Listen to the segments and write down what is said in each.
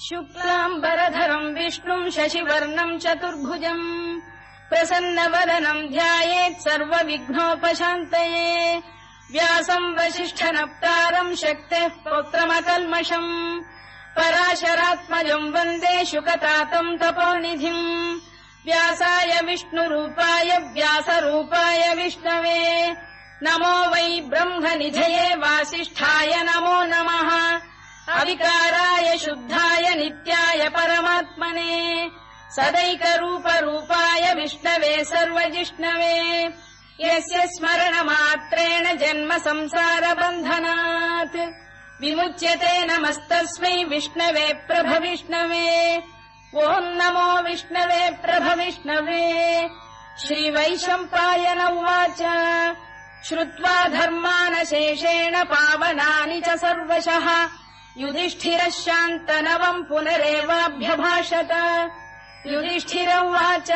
शुक्लाम्बरधरम् विष्णुम् शशिवर्णम् चतुर्भुजम् प्रसन्नवदनम् ध्यायेत् सर्वविघ्नोपशान्तये व्यासम् वसिष्ठनप्तारम् शक्तेः पौत्रमकल्मषम् पराशरात्मजम् वन्दे शुकतातम् तपोनिधिम् व्यासाय विष्णुरूपाय व्यासरूपाय विष्णवे नमो वै ब्रह्मनिधये वासिष्ठाय नमो नमः अविकाराय शुद्धाय नित्याय परमात्मने सदैकरूपरूपाय विष्णवे सर्वजिष्णवे यस्य स्मरणमात्रेण जन्म संसारबन्धनात् विमुच्यते नमस्तस्मै विष्णवे प्रभविष्णवे ॐ नमो विष्णवे प्रभविष्णवे श्रीवैशम्पायन उवाच श्रुत्वा धर्मानशेषेण पावनानि च सर्वशः युधिष्ठिरः शान्तनवम् पुनरेवाभ्यभाषत युधिष्ठिर उवाच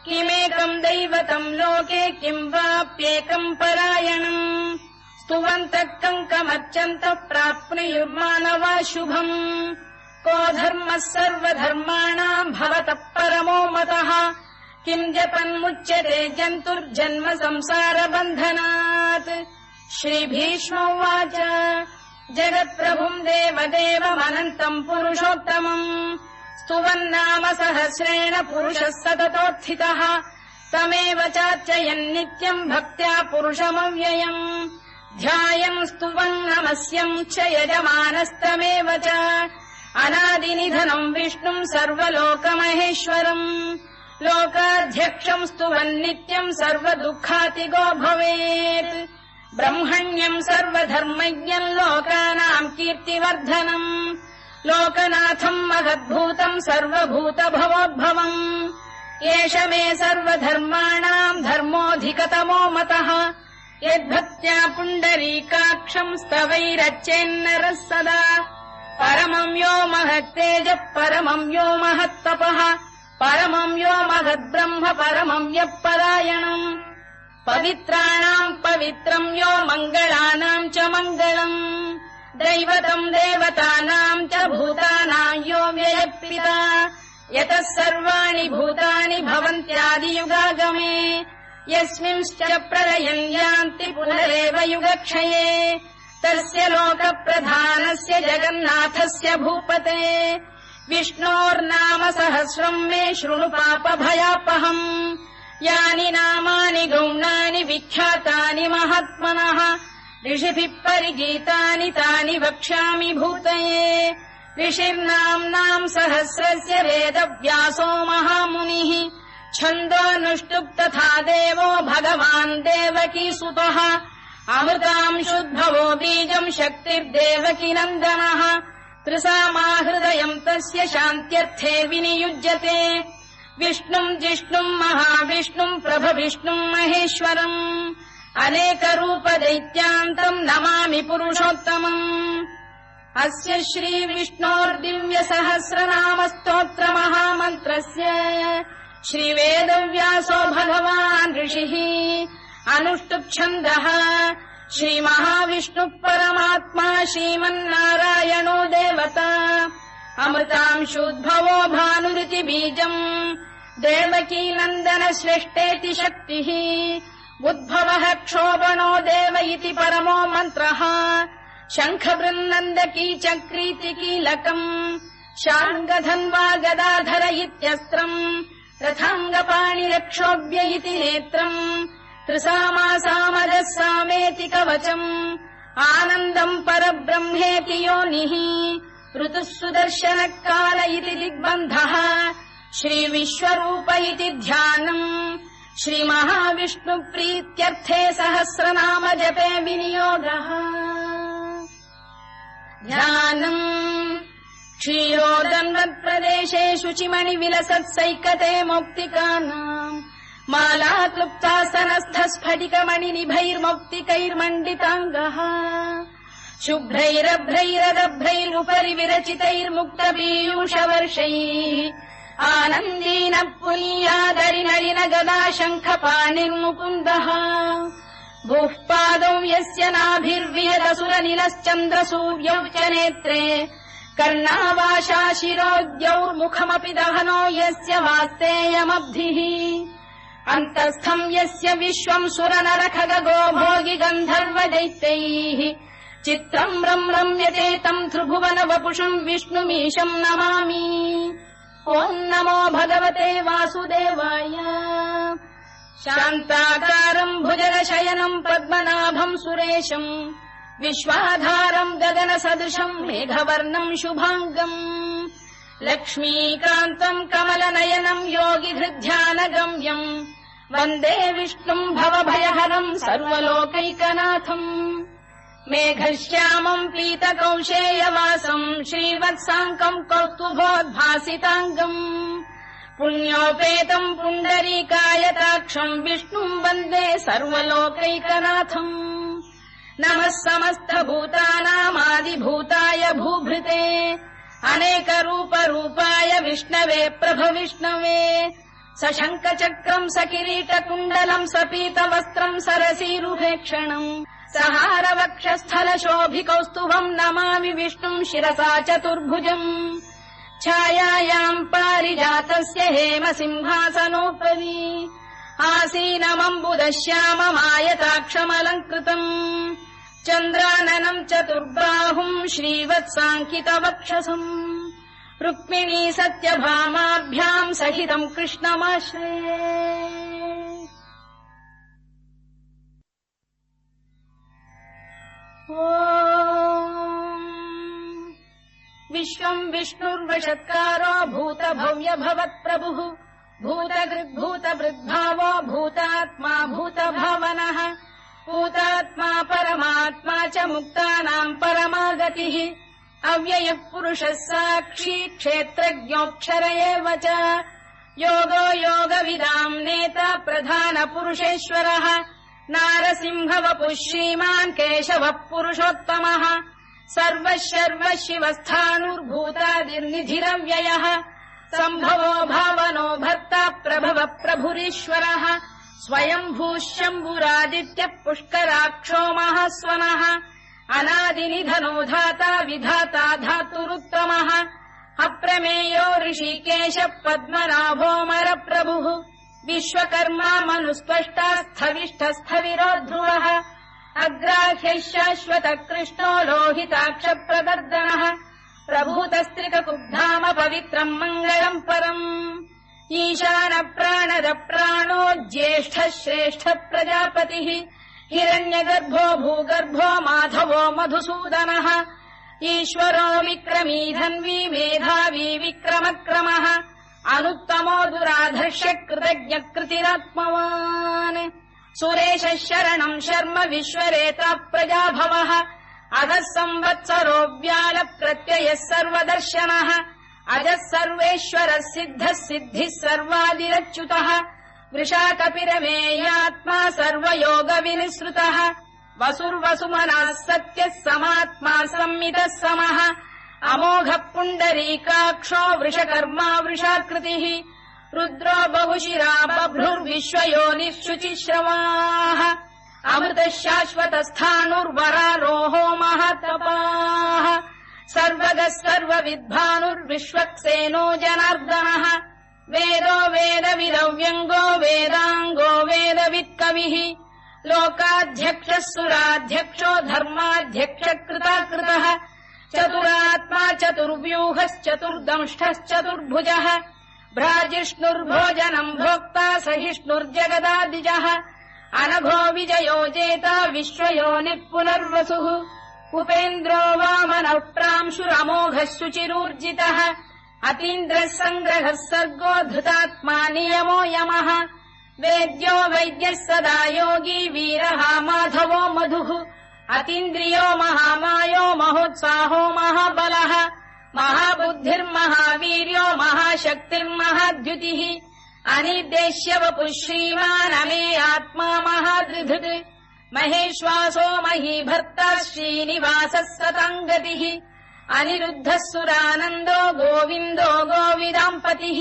किमेकम् दैवतम् लोके किम् वाप्येकम् परायणम् स्तुवन्तः कङ्कमर्चन्तः प्राप्नुयुर्मानवा शुभम् को धर्मः सर्वधर्माणाम् भवतः परमो मतः किम् जपन्मुच्यते जन्तुर्जन्म संसारबन्धनात् श्रीभीष्म उवाच जगत्प्रभुम् देवदेवमनन्तम् पुरुषोत्तमम् स्तुवन्नाम सहस्रेण पुरुषः सततोत्थितः तमेव चार्चयन्नित्यम् भक्त्या पुरुषमव्ययम् ध्यायम् स्तुवन् नमस्यम् च यजमानस्तमेव च अनादिनिधनम् विष्णुम् सर्वलोकमहेश्वरम् लोकाध्यक्षम् स्तुवन्नित्यम् सर्वदुःखातिगो भवेत् ब्रह्मण्यम् सर्वधर्मज्ञम् लोकानाम् कीर्तिवर्धनम् लोकनाथम् महद्भूतम् सर्वभूतभवोद्भवम् एष मे सर्वधर्माणाम् धर्मोऽधिकतमो मतः यद्भक्त्या पुण्डरीकाक्षम् स्तवैरच्चेन्नरः सदा परमम् यो महत्तेजः परमम् यो महत्तपः परमम् यो महद्ब्रह्म परमम् यः परायणम् पवित्राणाम् पवित्रम् यो मङ्गलानाम् च मङ्गलम् दैवतम् देवतानाम् च भूतानाम् यो व्ययपिता यतः सर्वाणि भूतानि भवन्त्यादियुगागमे यस्मिंश्च प्रलयम् यान्ति पुनरेव युगक्षये तस्य लोकप्रधानस्य जगन्नाथस्य भूपते विष्णोर्नाम सहस्रम् मे शृणु पापभयापहम् यानि नामानि गौणानि विख्यातानि महात्मनः ऋषिभिः परिगीतानि तानि वक्ष्यामि भूतये ऋषिर्नाम्नाम् सहस्रस्य वेदव्यासो महामुनिः छन्दोऽनुष्टुप् तथा देवो भगवान् देवकीसुतः अमृतांशुद्भवो बीजम् शक्तिर्देवकी नन्दनः त्रिसामाहृदयम् तस्य शान्त्यर्थे विनियुज्यते विष्णुम् जिष्णुम् महाविष्णुम् प्रभविष्णुम् महेश्वरम् अनेकरूपदैत्यान्तम् नमामि पुरुषोत्तमम् अस्य श्रीविष्णोर्दिव्यसहस्रनामस्तोत्रमहामन्त्रस्य श्रीवेदव्यासो भगवान् ऋषिः अनुष्टुप्छन्दः श्रीमहाविष्णुः परमात्मा श्रीमन्नारायणो देवता अमृतांशुद्भवो भानुरिति बीजम् देवकी नन्दन श्रेष्ठेति शक्तिः उद्भवः क्षोभणो देव इति परमो मन्त्रः शङ्खबृन्नन्दकी चक्रीति कीलकम् शार्ङ्गधन्वा गदाधर इत्यस्त्रम् रथाङ्गपाणिरक्षोभ्य इति नेत्रम् त्रिसामासामजः सामेति कवचम् आनन्दम् परब्रह्मेति योनिः ऋतुः सुदर्शनकाल इति दिग्बन्धः श्रीविश्वरूप इति ध्यानम् श्रीमहाविष्णुप्रीत्यर्थे सहस्रनाम जपे विनियोगः ध्यानम् क्षीरोदन्वत्प्रदेशे शुचिमणिविलसत्सैकते मौक्तिकानाम् माला क्लुप्तासनस्थस्फटिकमणिनिभैर्मौक्तिकैर्मण्डिताङ्गः शुभ्रैरभ्रैरदभ्रैरुपरि विरचितैर्मुक्तपीयूषवर्षैः आनन्दीन पुनीयादरिनलिन गदा शङ्खपाणिर्मुकुन्दः भूः पादौ यस्य नाभिर्विहदसुरनिलश्चन्द्रसूर्यौ च नेत्रे कर्णावाशा शिरोद्यौर्मुखमपि दहनो यस्य वास्तेयमब्धिः अन्तस्थम् यस्य विश्वम् सुरनरखगो भोगि गन्धर्व दैत्यैः चित्रम् रम्यते तम् त्रिभुवन वपुषम् विष्णुमीशम् नमामि। ॐ नमो भगवते वासुदेवाय। शान्ताकारम् भुजगशयनम् पद्मनाभम् सुरेशम् विश्वाधारम् गगनसदृशम् मेघवर्णम् शुभाङ्गम् लक्ष्मीकान्तम् कमलनयनम् योगिहृद्ध्यानगम्यम् वन्दे विष्णुम् भवभयहरम् सर्वलोकैकनाथम् मेघश्यामम् पीतकौशेयवासम् श्रीवत्साङ्कम् कौस्तुभोद्भासिताङ्गम् पुण्योपेतम् पुण्डरीकायताक्षम् विष्णुम् वन्दे सर्वलोकैकनाथम् नमः समस्तभूतानामादिभूताय भूभृते अनेकरूपरूपाय विष्णवे प्रभविष्णवे सशङ्खचक्रम् सकिरीटकुण्डलम् सपीतवस्त्रम् सरसीरुहेक्षणम् सहारवक्षस्थलशोभिकौस्तुभम् नमामि विष्णुम् शिरसा चतुर्भुजम् छायायाम् पारिजातस्य हेमसिंहासनोपरि आसीनमम्बुदश्याममायताक्षमलङ्कृतम् चन्द्राननम् चतुर्बाहुम् श्रीवत्साङ्कितवक्षसम् रुक्मिणी सत्यभामाभ्याम् सहितम् कृष्णमाश्रये। विश्वम् विष्णुर्वषत्कारो भूतभव्य भवत्प्रभुः भूतकृद्भूतवृद्भावो भूतात्मा भूतभावनः भूतात्मा परमात्मा च मुक्तानाम् परमागतिः अव्ययः पुरुषः साक्षी क्षेत्रज्ञोऽक्षर एव च योगो योगविदाम् नेता प्रधानपुरुषेश्वरः नारसिंहवपुः श्रीमान् केशवः पुरुषोत्तमः सर्वः शर्वः शिवस्थाणुर्भूतादिर्निधिरव्ययः सम्भवो भावनो भर्ता प्रभवः प्रभुरीश्वरः स्वयम्भूः शम्भुरादित्यः पुष्कराक्षो महास्वनः अनादिनिधनो धाता विधाता धातुरुत्तमः अप्रमेयो ऋषिकेशः पद्मनाभोऽमरप्रभुः विश्वकर्मा मनुस्पष्टा स्थविष्ठस्थविरो ध्रुवः अग्राह्यः शाश्वतः कृष्णो लोहिताक्षप्रदर्दनः प्रभूतस्त्रिककुब्धाम पवित्रम् मङ्गलम् परम् ईशानप्राणदप्राणो ज्येष्ठः श्रेष्ठः प्रजापतिः हिरण्यगर्भो भूगर्भो माधवो मधुसूदनः ईश्वरो विक्रमी धन्वी मेधावी विक्रमक्रमः अनुत्तमो दुराधर्ष्य कृतज्ञकृतिरात्मवान् सुरेशः शरणम् शर्म विश्वरेता प्रजाभवः अधः संवत्सरो व्यालप्रत्ययः सर्वदर्शनः अजः सर्वेश्वरः सिद्धः सिद्धिः सर्वादिरच्युतः वृषाकपिरमेयात्मा सर्वयोगविनिसृतः वसुर्वसुमनः सत्यः समात्मा संमितः समः अमोघः पुण्डरीकाक्षो वृषकर्मा वृषाकृतिः रुद्रो बहुशिरा बभ्रुर्विश्वयोनिः शुचिश्रवाः अमृतः शाश्वतस्थाणुर्वरारोहो महातपाः सर्वगः सर्वविद्भानुर्विश्वक्सेनो जनार्दनः वेदो वेदविदव्यङ्गो वेदाङ्गो वेदवित्कविः लोकाध्यक्षः सुराध्यक्षो धर्माध्यक्षकृताकृतः चतुरात्मा चतुर्व्यूहश्चतुर्दंष्टश्चतुर्भुजः भ्राजिष्णुर्भोजनम् भोक्ता सहिष्णुर्जगदादिजः अनघो विजयो जेता विश्वयोनिः पुनर्वसुः उपेन्द्रो वामनः प्रांशुरमोघः शुचिरूर्जितः अतीन्द्रः सङ्ग्रहः सर्गो धृतात्मा नियमो यमः वेद्यो वैद्यः सदा योगी वीरः माधवो मधुः अतीन्द्रियो महामायो महोत्साहो महाबलः महाबुद्धिर्महावीर्यो महाशक्तिर्महाद्युतिः अनिर्देश्य वपुः श्रीमान् अमे आत्मा महादृधृत् महेश्वासो महीभर्ता श्रीनिवासः सताङ्गतिः अनिरुद्धः सुरानन्दो गोविन्दो गोविदाम्पतिः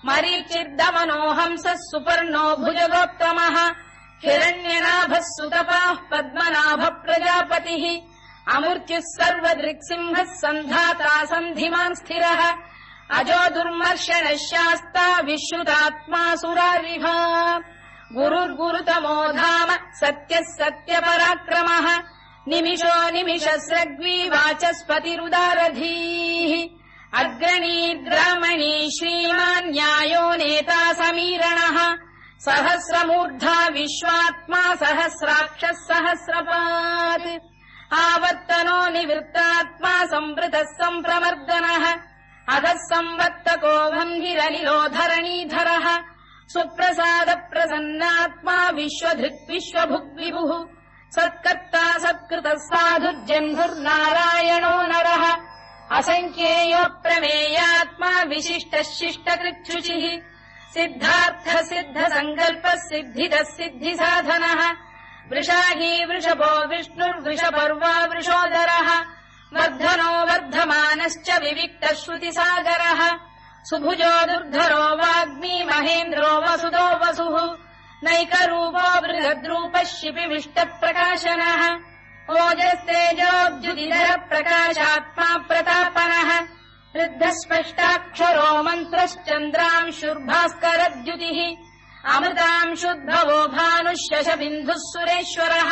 मरीचिर्दमनो हंसः सुपर्णो भुजगोत्तमः हिरण्यनाभः सुतपाः पद्मनाभः प्रजापतिः अमृत्युः सर्वदृक्सिंहः सन्धाता सन्धिमान् स्थिरः अजो दुर्मर्शनः शास्ता विश्रुतात्मा सुरारिः गुरुर्गुरुतमो धाम सत्यः सत्यपराक्रमः निमिषो निमिषस्रग्वी वाचस्पतिरुदारधीः अग्रणीर्ग्रामणी श्रीमान् न्यायो नेता समीरणः सहस्रमूर्धा विश्वात्मा सहस्राक्षः सहस्रपात् आवर्तनो निवृत्तात्मा संवृतः सम्प्रमर्दनः अधः संवर्तको भङ्गिरनिलो धरणीधरः सुप्रसाद प्रसन्नात्मा विश्वधृक् विश्वभुग्विभुः सत्कर्ता सत्कृतः साधुर्जह्नुर्नारायणो नरः असङ्ख्येयो प्रमेयात्मा विशिष्टः शिष्टकृच्छुचिः सिद्धार्थः सिद्धसङ्कल्पः सिद्धिदः सिद्धिसाधनः वृषाही वृषभो विष्णुर्वृषपर्वा वृषोदरः वर्धनो वर्धमानश्च विविक्तः श्रुतिसागरः सुभुजो दुर्धरो वाग्मी महेन्द्रो वसुदो वसुः नैकरूपो बृहद्रूपः शिपिविष्टप्रकाशनः ओजस्तेजोऽब्जुदिधरः प्रकाशात्मा प्रतापनः ऋद्धः स्पष्टाक्षरो मन्त्रश्चन्द्रांशुर्भास्करद्युतिः अमृतांशुद्भवो भानुः शशबिन्दुः सुरेश्वरः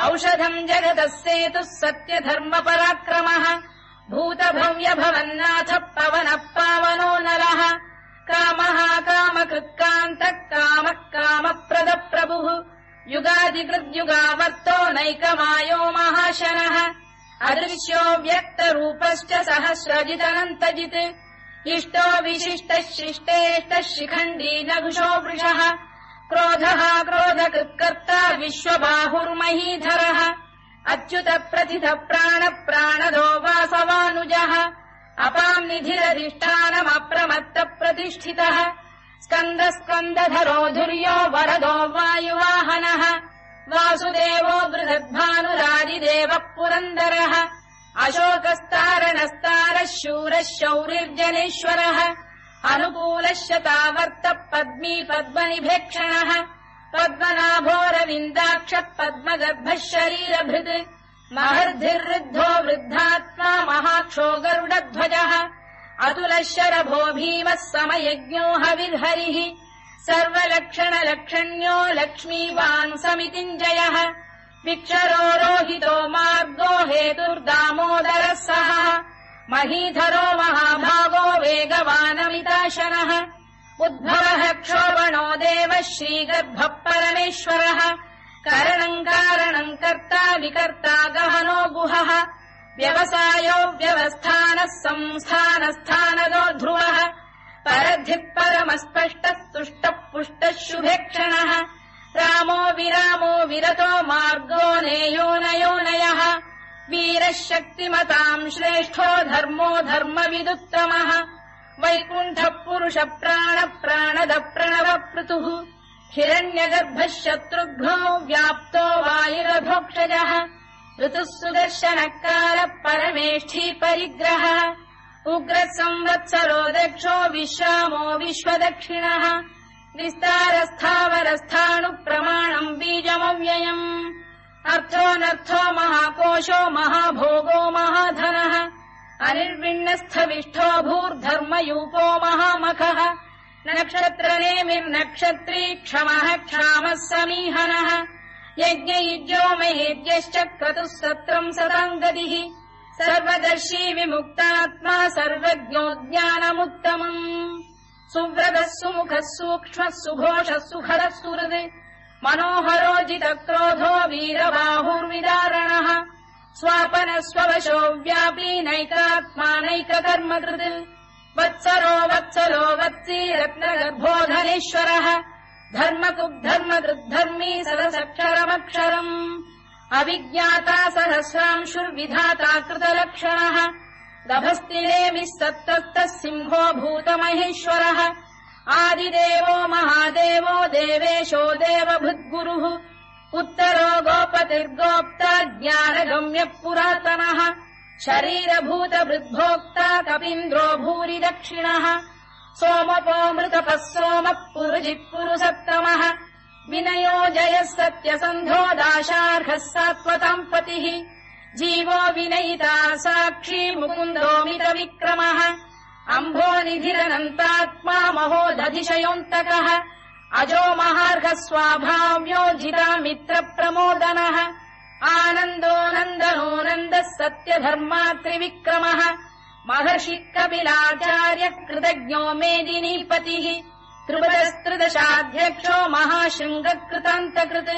औषधम् जगतः सेतुः सत्यधर्मपराक्रमः भूतभव्यभवन्नाथ पवनः पावनो नरः कामः कामकृत्कान्तः कामः कामप्रदप्रभुः युगादिकृद्युगावर्तो नैकमायो महाशनः अदृश्यो व्यक्तरूपश्च सहस्रजिदनन्तजित् इष्टो विशिष्टः शिष्टेष्टः शिखण्डी नघुषो वृषः क्रोधः क्रोधकृत्कर्ता विश्वबाहुर्महीधरः अच्युत प्रथित प्राण प्राणदो वासवानुजः अपाम् निधिरधिष्ठानमप्रमत्त प्रतिष्ठितः स्कन्द स्कन्दधरो धुर्यो वरदो वायुवाहनः वासुदेवो बृहद्भानुरादिदेवः पुरन्दरः अशोकस्तारणस्तारः शूरः शौरिर्जनेश्वरः अनुकूलः शतावर्तः पद्मी पद्मनिभेक्षणः पद्मनाभोरविन्दाक्षः पद्मगर्भः शरीरभृत् महर्धिर्वृद्धो वृद्धात्मा महाक्षो गरुडध्वजः अतुलः शरभो भीमः समयज्ञो हविर्हरिः सर्वलक्षणलक्षण्यो लक्ष्मीवान् समितिञ्जयः विक्षरो रोहितो मार्गो हेतुर्दामोदरः सः महीधरो महाभागो वेगवानमिताशनः उद्भवः क्षोभणो देवः श्रीगर्भः परमेश्वरः करणम् कारणम् कर्ता विकर्ता गहनो गुहः व्यवसायो व्यवस्थानः संस्थानस्थानदो ध्रुवः परद्धिः परमस्पष्टः तुष्टः पुष्टः शुभेक्षणः रामो विरामो विरतो मार्गो नेयोनयोनयः वीरः शक्तिमताम् श्रेष्ठो धर्मो धर्मविदुत्तमः वैकुण्ठः पुरुष प्राण प्राणद प्रणव पृतुः हिरण्यगर्भः शत्रुघ्नो व्याप्तो वायुरभोक्षजः ऋतुः सुदर्शनकार परमेष्ठी परिग्रहः उग्रः संवत्सरो दक्षो विश्रामो विश्वदक्षिणः विस्तारस्थावरस्थाणुः प्रमाणम् बीजमव्ययम् अर्थोऽनर्थो महाकोशो महाभोगो महाधनः अनिर्विण्णस्थविष्ठो भूर्धर्मयूपो महामखः नक्षत्रनेमिर्नक्षत्री क्षमः क्षामः समीहनः यज्ञयुज्यो महेद्यश्च क्रतुः सत्रम् सताम् गतिः सर्वदर्शी विमुक्तात्मा सर्वज्ञो ज्ञानमुत्तमम् सुव्रतः सुमुखः सूक्ष्मः सुघोषः सुखरः सुहृद् मनोहरोजितक्रोधो वीरबाहुर्विदारणः स्वापनः स्ववशो व्यापी नैकात्मा नैककर्मकृत् वत्सरो वत्सलो वत्सी रत्नगर्भोधनेश्वरः धर्मकृद्धर्मकृद्धर्मी सरसक्षरमक्षरम् अविज्ञाता सहस्रांशुर्विधाता कृतलक्षणः दभस्तिनेमिः सत्तस्तः सिंहो भूतमहेश्वरः आदिदेवो महादेवो देवेशो देवभृद्गुरुः उत्तरो गोपतिर्गोप्ता ज्ञानगम्यः पुरातनः शरीरभूतभृद्भोक्ता कपीन्द्रो भूरि दक्षिणः सोमपोऽमृतपः सोमः पुरुजित् पुरुसत्तमः विनयो जयः सत्यसन्धो दाशार्हः सात्वताम् पतिः जीवो विनयिता साक्षी मुकुन्दोमित विक्रमः अम्भो निधिरनन्तात्मा महोदधिशयोऽन्तकः अजो महार्घः स्वाभाव्यो जिता मित्र प्रमोदनः आनन्दो नन्दनो नन्दः सत्यधर्मा त्रिविक्रमः महर्षि कपिलाचार्य कृतज्ञो मेदिनीपतिः त्रिपुरस्त्रिदशाध्यक्षो महाशृङ्गकृतान्तकृत्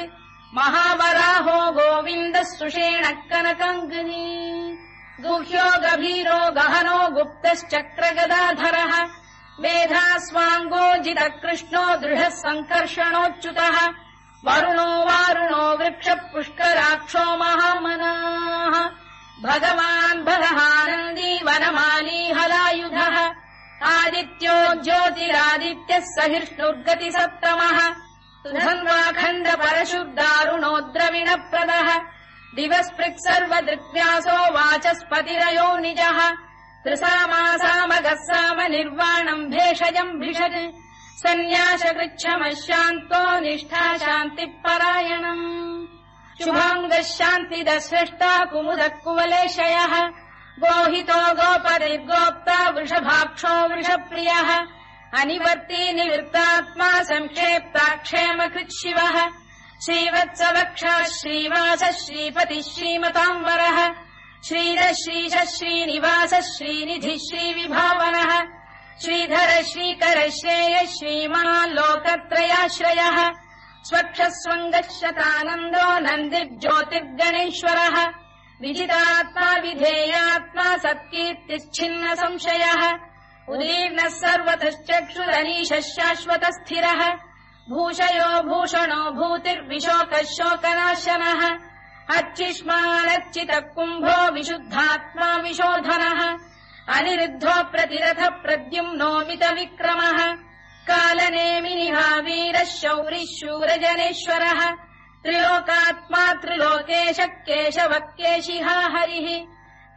महावराहो गोविन्दः सुषेणः कनकाङ्गिनी गुह्यो गभीरो गहनो गुप्तश्चक्रगदाधरः मेधास्वाङ्गो जितः कृष्णो दृढः सङ्कर्षणोच्युतः वरुणो वारुणो वृक्षः पुष्कराक्षो महामनाः भगवान् बलहानन्दी वनमाली हलायुधः आदित्यो ज्योतिरादित्यः सहिष्णुर्गतिसप्तमः सुधन्वाखण्ड परशुर्दारुणो द्रविणप्रदः दिवस्पृक् सर्वदृग्व्यासो वाचस्पतिरयो निजः त्रिसामासामगः साम निर्वाणम् भेषजम् भिषज सन्न्यासकृच्छमः शान्तो निष्ठा शान्तिपरायणम् शुभाङ्गः शान्तिदः स्रष्टा कुमुदः कुवलेशयः गोहितो गोपतिर्गोप्ता वृषभाक्षो वृषप्रियः अनिवर्ती निवृत्तात्मा संक्षेप्ता क्षेमकृच्छिवः श्रीवत्सवक्षः श्रीवासः श्रीपतिः श्रीमताम्बरः श्रीधः श्रीशः श्रीनिवासः श्रीनिधिः श्रीविभावनः श्रीधर श्रीकर श्रेयः श्रीमान् लोकत्रयाश्रयः स्वक्षस्वङ्गः शतानन्दो नन्दिर्ज्योतिर्गणेश्वरः विजितात्मा विधेयात्मा सत्कीर्तिश्छिन्न संशयः उदीर्णः सर्वतश्चक्षुरनीशः शाश्वतस्थिरः भूषयो भूषणो भूतिर्विशोकः शोकनाशनः अर्चिष्मानर्चितः कुम्भो विशुद्धात्मा विशोधनः अनिरुद्धो प्रतिरथ प्रद्युम्नोमित विक्रमः कालनेमिनिः वीरः शौरिः शूरजनेश्वरः त्रिलोकात्मा त्रिलोकेशः केशवः केशिहा हरिः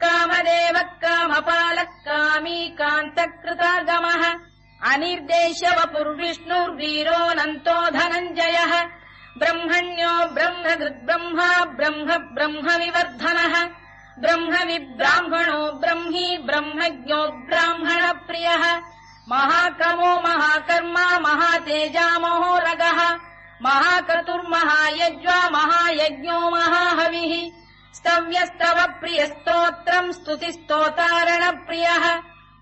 कामदेवः कामपालः कामी कान्तकृतागमः अनिर्देश्य वपुर्विष्णुर्वीरोऽनन्तो धनञ्जयः ब्रह्मण्यो ब्रह्मकृद्ब्रह्मा ब्रह्म ब्रह्मविवर्धनः ब्रह्मविब्राह्मणो ब्रह्मी ब्रह्मज्ञो ब्राह्मणप्रियः महाक्रमो महाकर्मा महातेजा महोरगः महाक्रतुर्महायज्वा महायज्ञो महाहविः स्तव्यस्तव प्रियस्तोत्रम् स्तुतिस्तोतारणप्रियः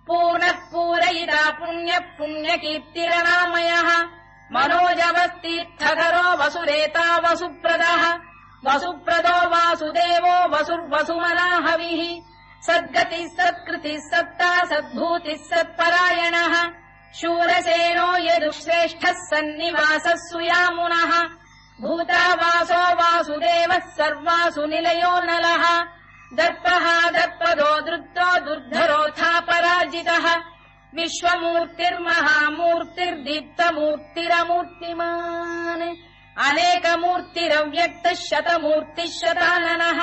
पूर्णः पूरयिता पुण्यः पुण्यकीर्तिरनामयः मनोजवस्तीर्थकरो वसुरेता वसुप्रदः वसुप्रदो वासुदेवो वसुर्वसुमनाहविः सद्गतिः सत्कृतिः सत्ता सद्भूतिः सत्परायणः शूरसेनो यदुश्रेष्ठः सन्निवासः सुयामुनः भूतावासो वासुदेवः सर्वासु निलयो नलः दर्पः दर्पदो दृप्तो दुर्धरोऽथा पराजितः विश्वमूर्तिर्महामूर्तिर्दीप्तमूर्तिरमूर्तिमान् अनेकमूर्तिरव्यक्तः शतमूर्तिः शताननः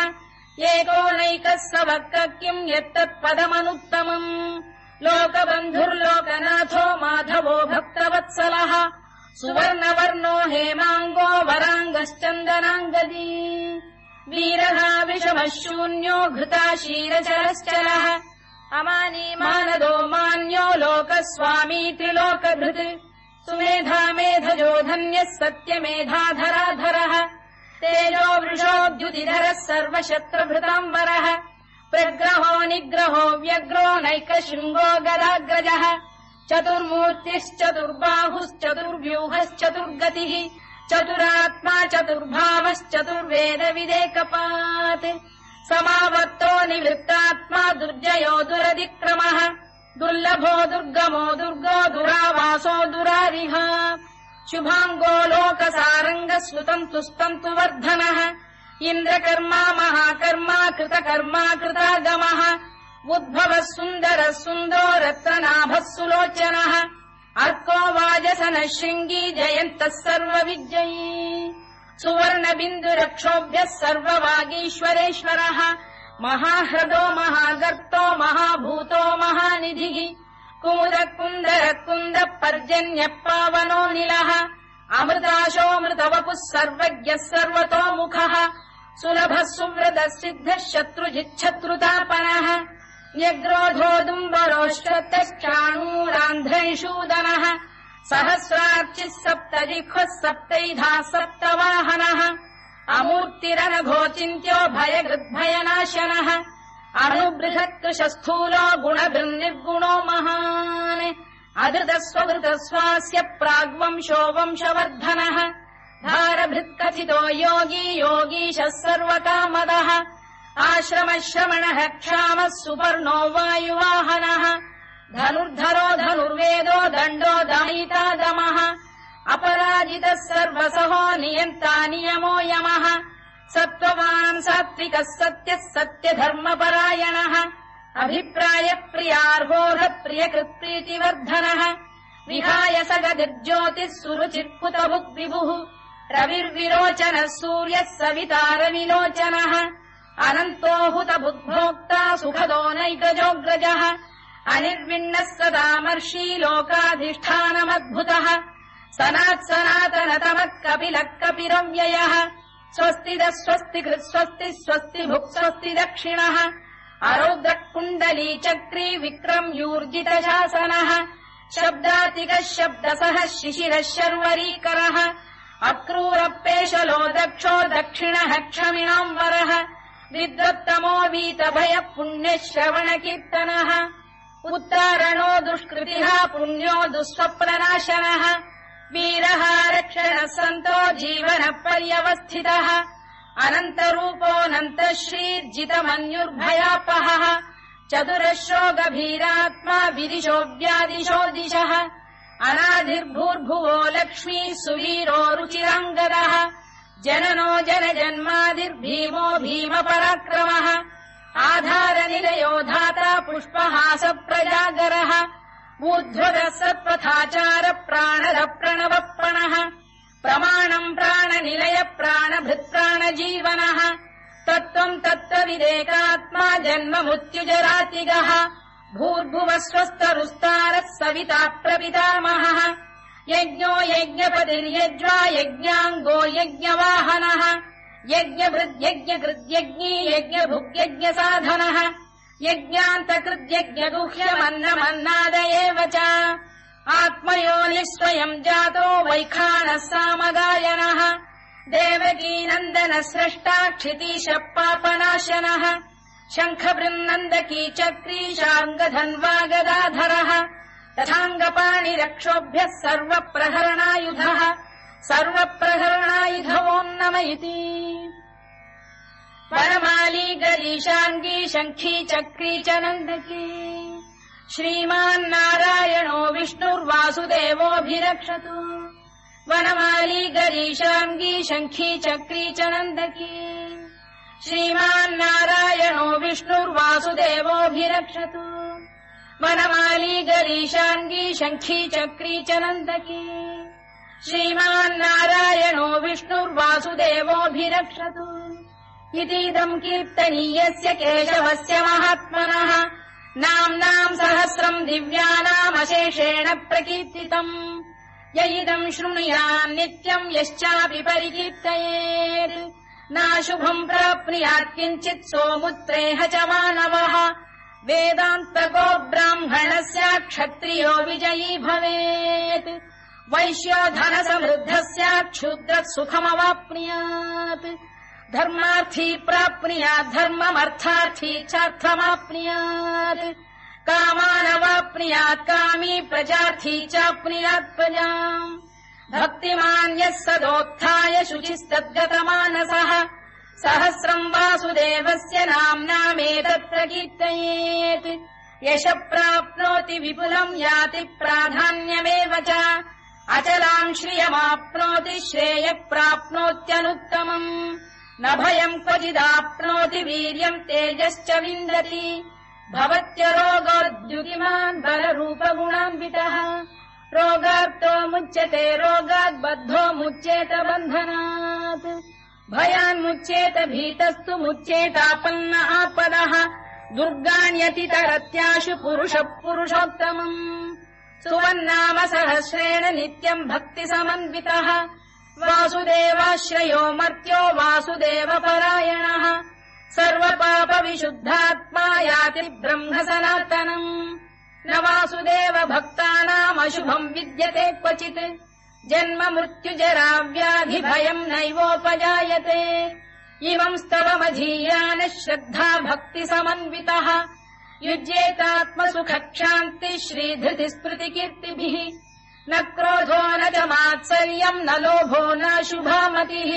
एकोनैकः सवक्कः किम् यत्तत्पदमनुत्तमम् लोकबन्धुर्लोकनाथो माधवो भक्तवत्सलः सुवर्णवर्णो हेमाङ्गो वराङ्गश्चन्दनाङ्गदी वीरः विषमः शून्यो घृता शीरचरश्चलः अमानी मानदो मान्यो लोकस्वामी त्रिलोकधृत् सुमेधा मेधजो धन्यः सत्यमेधाधराधरः तेजो वृषोद्युतिधरः सर्वशत्रुभृताम्बरः प्रग्रहो निग्रहो व्यग्रो नैकशृङ्गो गदाग्रजः चतुर्मूर्तिश्चतुर्बाहुश्चतुर्व्यूहश्चतुर्गतिः चतुरात्मा चतुर्भावश्चतुर्वेदविदेकपात् समावर्तो निवृत्तात्मा दुर्जयो दुरतिक्रमः दुर्लभो दुर्गमो दुर्गो दुरावासो दुरारिः शुभाङ्गो लोकसारङ्गः सुतन्तु वर्धनः इन्द्रकर्मा महाकर्मा कृतकर्मा कृतागमः उद्भवः सुन्दरः सुन्दरो रत्ननाभः सुलोचनः अर्को वाजसनः शृङ्गी जयन्तः सर्वविजयी सुवर्णबिन्दुरक्षोभ्यः सर्ववागीश्वरेश्वरः महाह्रदो महागर्तो महाभूतो महानिधिः कुमुदः कुन्दरः कुन्दः पर्जन्यः पावनो निलः अमृताशोऽमृतवपुः सर्वज्ञः सर्वतोमुखः सुलभः सुव्रतः सिद्धः शत्रुजिच्छत्रुतापनः न्यग्रोधोदुम्बरोश्चतश्चाणूरान्ध्रैषूदनः सहस्रार्चिः सप्तजिह्वः सप्तैधाः सप्तवाहनः अमूर्तिरनघोचिन्त्यो भयगृद्भयनाशनः अणुबृहत्कृशस्थूलो गुणभृन्निर्गुणो महान् अधृतस्वधृतस्वास्य प्राग्वंशो वंशवर्धनः धारभृत्कथितो योगी योगीशः सर्वकामदः आश्रमश्रमणः क्षामः सुपर्णो वायुवाहनः धनुर्धरो धनुर्वेदो दण्डो दमयिता दमः अपराजितः सर्वसहो नियन्ता नियमो यमः सत्त्ववान् सात्विकः सत्यः सत्यधर्मपरायणः अभिप्रायप्रियार्होरः प्रियकृत्प्रीतिवर्धनः विहाय सगतिर्ज्योतिः सुरुचित्कुतभुग्विभुः रविर्विरोचनः सूर्यः सवितारविलोचनः अनन्तो हुतभुग्भोक्ता सुखदो नैकजोऽग्रजः अनिर्विण्णः सदामर्षी लोकाधिष्ठानमद्भुतः सनात्सनातनतमः कपिलः कपिरव्ययः स्वस्तिदः स्वस्तिकृत् स्वस्ति स्वस्तिभुक् स्वस्ति दक्षिणः अरौद्रः कुण्डली चक्री विक्रम्यूर्जितशासनः शब्दातिकः शब्दसः शिशिरः शर्वरीकरः अक्रूरपेशलो दक्षो दक्षिणः क्षमिणाम्बरः विद्वत्तमो वीतभयः पुण्यः श्रवणकीर्तनः उत्तारणो दुष्कृतिः पुण्यो दुःस्वप्ननाशनः वीरः रक्षणः सन्तो जीवनः पर्यवस्थितः अनन्तरूपोऽनन्तः श्रीर्जितमन्युर्भयापहः चतुरश्रो गभीरात्मा विदिशो व्यादिशो दिशः अनाधिर्भूर्भुवो लक्ष्मीः सुवीरो रुचिराङ्गदः जननो जनजन्मादिर्भीमो भीमपराक्रमः आधारनिलयो धाता पुष्पहासप्रजागरः ऊर्ध्वरः सत्पथाचार प्राणरः प्रणवप्रणः प्रमाणम् प्राणनिलय प्राणभृत्प्राणजीवनः तत्त्वम् तत्त्वविदेकात्मा जन्ममृत्युजरातिगः भूर्भुवः स्वस्तरुस्तारः सविता प्रपितामहः यज्ञो यज्ञपतिर्यज्वा यज्ञाङ्गो यज्ञवाहनः यज्ञभृद्यज्ञकृद्यज्ञी यज्ञभुग्यज्ञसाधनः यज्ञान्तकृद्यज्ञगुह्यमन्नमन्नाद एव च आत्मयोनिः स्वयम् जातो वैखानः सामगायनः देवकीनन्दनः स्रष्टा क्षितीशः पापनाशनः शङ्खबृन्नन्दकी चक्री शार्ङ्गधन्वा गदाधरः तथाङ्गपाणिरक्षोभ्यः सर्वप्रहरणायुधः सर्वप्रहरणायुधवोन्नम इति वनमाली गरीशाङ्गी शङ्खी चक्री च नन्दकी श्रीमान्नारायणो विष्णुर्वासुदेवोऽभिरक्षतु वनमाली गरीशाङ्गी शङ्खी चक्री च नन्दकी श्रीमान्नारायणो विष्णुर्वासुदेवोऽभिरक्षतु वनमाली गरीशाङ्गी शङ्खी चक्री च नन्दकी श्रीमान्नारायणो विष्णुर्वासुदेवोऽभिरक्षतु इतीदम् कीर्तनीयस्य केशवस्य महात्मनः नाम्नाम् सहस्रम् दिव्यानामशेषेण प्रकीर्तितम् य इदम् शृणुयान् नित्यम् यश्चापि परिकीर्तयेत् नाशुभम् प्राप्नुयात् किञ्चित् सोमुत्रेह च मानवः वेदान्तको ब्राह्मणस्य क्षत्रियो विजयी भवेत् वैश्यो धनसमृद्धस्य क्षुद्रः सुखमवाप्नुयात् धर्मार्थी प्राप्नुयात् धर्ममर्थार्थी चार्थमाप्नुयात् कामानवाप्नुयात् कामी प्रजार्थी चाप्नुयात् प्रजाम् भक्तिमान् यः सदोत्थाय शुचिस्तद्गतमानसः सहस्रम् वासुदेवस्य नाम्नामेतत्र कीर्तयेत् यशः प्राप्नोति विपुलम् याति प्राधान्यमेव च अचलाम् श्रियमाप्नोति श्रेयः प्राप्नोत्यनुत्तमम् न भयम् क्वचिदाप्नोति वीर्यम् तेजश्च विन्दति भवत्यरोगोद्युतिमान् बलरूपगुणान्वितः रोगार्तो मुच्यते रोगात् बद्धो मुच्येत बन्धनात् भयान्मुच्येत भीतस्तु मुच्येतापन्न आपदः दुर्गाण्यतितरत्याशु पुरुषः पुरुषोत्तमम् सुवन्नाम सहस्रेण नित्यम् भक्तिसमन्वितः वासुदेवाश्रयो मर्त्यो वासुदेवपरायणः सर्वपापविशुद्धात्मा याति ब्रह्म सनातनम् न वासुदेव भक्तानामशुभम् विद्यते क्वचित् जन्म मृत्युजरा व्याधि भयम् नैवोपजायते इमम् स्तवमधीयानः श्रद्धा भक्ति समन्वितः युज्येतात्मसुखक्षान्ति श्रीधृति स्मृतिकीर्तिभिः न क्रोधो न च मात्सर्यम् न लोभो न शुभामतिः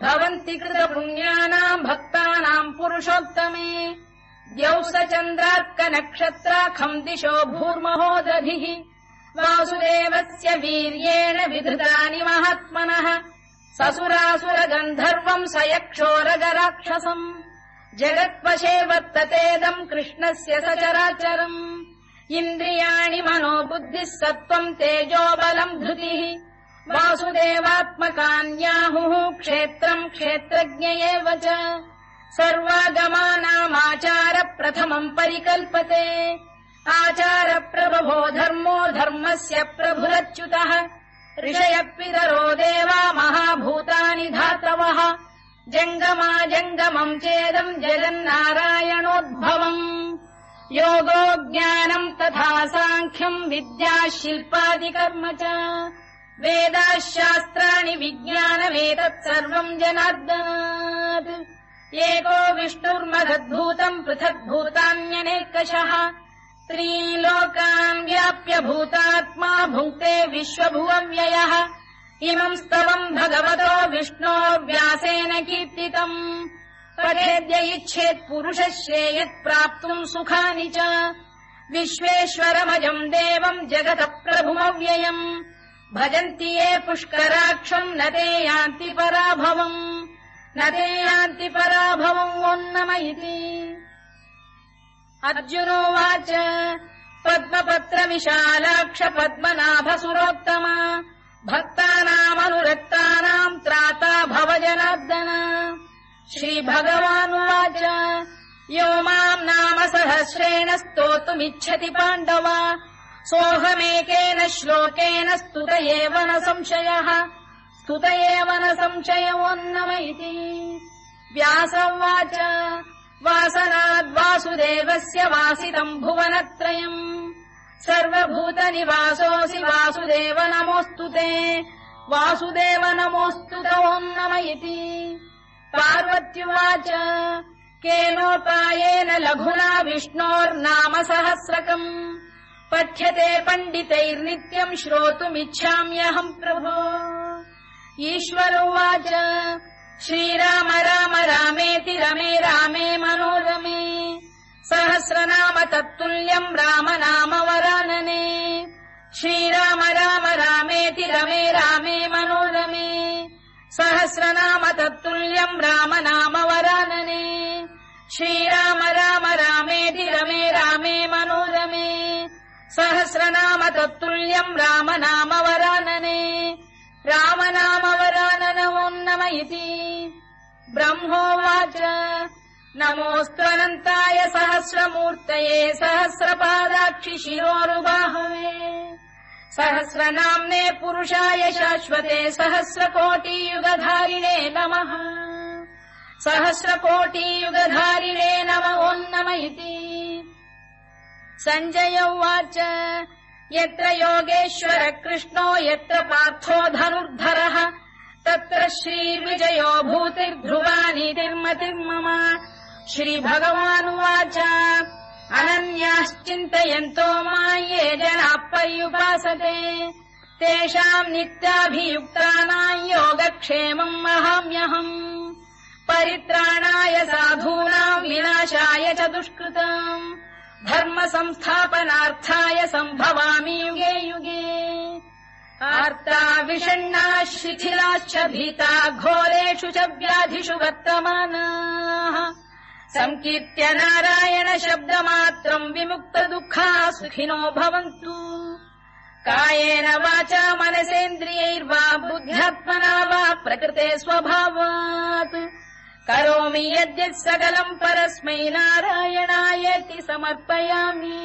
भवन्ति कृतपुण्यानाम् भक्तानाम् पुरुषोत्तमे द्यौः स चन्द्रार्कनक्षत्राखम् दिशो भूर्महो दधिः वासुदेवस्य वीर्येण विधृतानि महात्मनः ससुरासुरगन्धर्वम् स यक्षोरगराक्षसम् जगत्वशे वर्ततेदम् कृष्णस्य सचराचरम् इन्द्रियाणि मनो बुद्धिः सत्त्वम् तेजो बलम् धृतिः वासुदेवात्मकान्याहुः क्षेत्रम् क्षेत्रज्ञ एव च सर्वागमानामाचार प्रथमम् परिकल्पते आचार प्रभवो धर्मो धर्मस्य प्रभुरच्युतः ऋषयः पितरो देवा महाभूतानि धातवः जङ्गमाजङ्गमम् चेदम् जगन्नारायणोद्भवम् योगो ज्ञानम् तथा साङ्ख्यम् विद्या शिल्पादिकर्म च वेदाः शास्त्राणि विज्ञानमेतत् सर्वम् जनार्दनात् एको विष्णुर्महद्भूतम् पृथग्भूतान्यनेकशः त्रीन् लोकान् व्याप्य भूतात्मा भुङ्क्ते विश्वभुवव्ययः इमम् स्तवम् भगवतो विष्णोर्व्यासेन कीर्तितम् पठेद्य इच्छेत् पुरुषः श्रेयत् प्राप्तुम् सुखानि च विश्वेश्वरमजम् देवम् जगतः प्रभुमव्ययम् भजन्ति ये पुष्कराक्षम् न ते यान्ति पराभवम् न ते यान्ति पराभवम् वोन्नम इति अर्जुनोवाच पद्मपत्र विशालाक्ष पद्मनाभसुरोत्तम भक्तानामनुरक्तानाम् त्राता भव जनार्दन श्रीभगवानुवाच यो माम् नाम सहस्रेण स्तोतुमिच्छति पाण्डव सोऽहमेकेन श्लोकेन स्तुत एव न संशयः स्तुत एव न संशयोन्नम इति व्यास उवाच वासनाद्वासुदेवस्य वासितम् भुवनत्रयम् सर्वभूतनिवासोऽसि वासुदेव नमोऽस्तु ते वासुदेव नमोऽस्तु ते ओन्नम इति पार्वत्युवाच केनोपायेन लघुना विष्णोर्नाम सहस्रकम् पठ्यते पण्डितैर्नित्यम् श्रोतुमिच्छाम्यहम् प्रभो ईश्वर उवाच श्रीराम राम रामेति रमे रामे मनोरमे सहस्रनाम तत्तुल्यम् राम नाम वरानने श्रीराम राम रामेति रमे रामे मनोरमे सहस्रनाम तत्तुल्यम् राम नाम वरानने श्रीराम राम रामेति रमे रामे मनोरमे सहस्रनाम तत्तुल्यम् राम नाम वरानने राम नाम वराननमोन्नम इति ब्रह्मोवाच नमोऽस्त्वनन्ताय सहस्रमूर्तये सहस्रपादाक्षि शिरोरुबाहवे सहस्रनाम्ने पुरुषाय शाश्वते सहस्रकोटियुगधारिणे नमः सहस्रकोटियुगधारिणे नम ओन्नम इति सञ्जय उवाच यत्र योगेश्वर कृष्णो यत्र पार्थो धनुर्धरः तत्र श्रीविजयो भूतिर्ध्रुवानीतिर्मतिर्मम श्रीभगवानुवाच अनन्याश्चिन्तयन्तो मां ये जनाः पर्युपासते तेषाम् नित्याभियुक्तानाम् योगक्षेमम् वहाम्यहम् परित्राणाय साधूनाम् विनाशाय च दुष्कृताम् धर्म संस्थापनार्थाय सम्भवामि युगे युगे आर्ता विषण्णाः शिथिलाश्च भीता घोरेषु च व्याधिषु वर्तमानाः संकीर्त्य नारायण शब्दमात्रम् विमुक्त दुःखाः सुखिनो भवन्तु कायेन वाचा मनसेन्द्रियैर्वा बुद्ध्यात्मना वा प्रकृते स्वभावात् करोमि यद्यत् सकलम् परस्मै नारायणायेति समर्पयामि।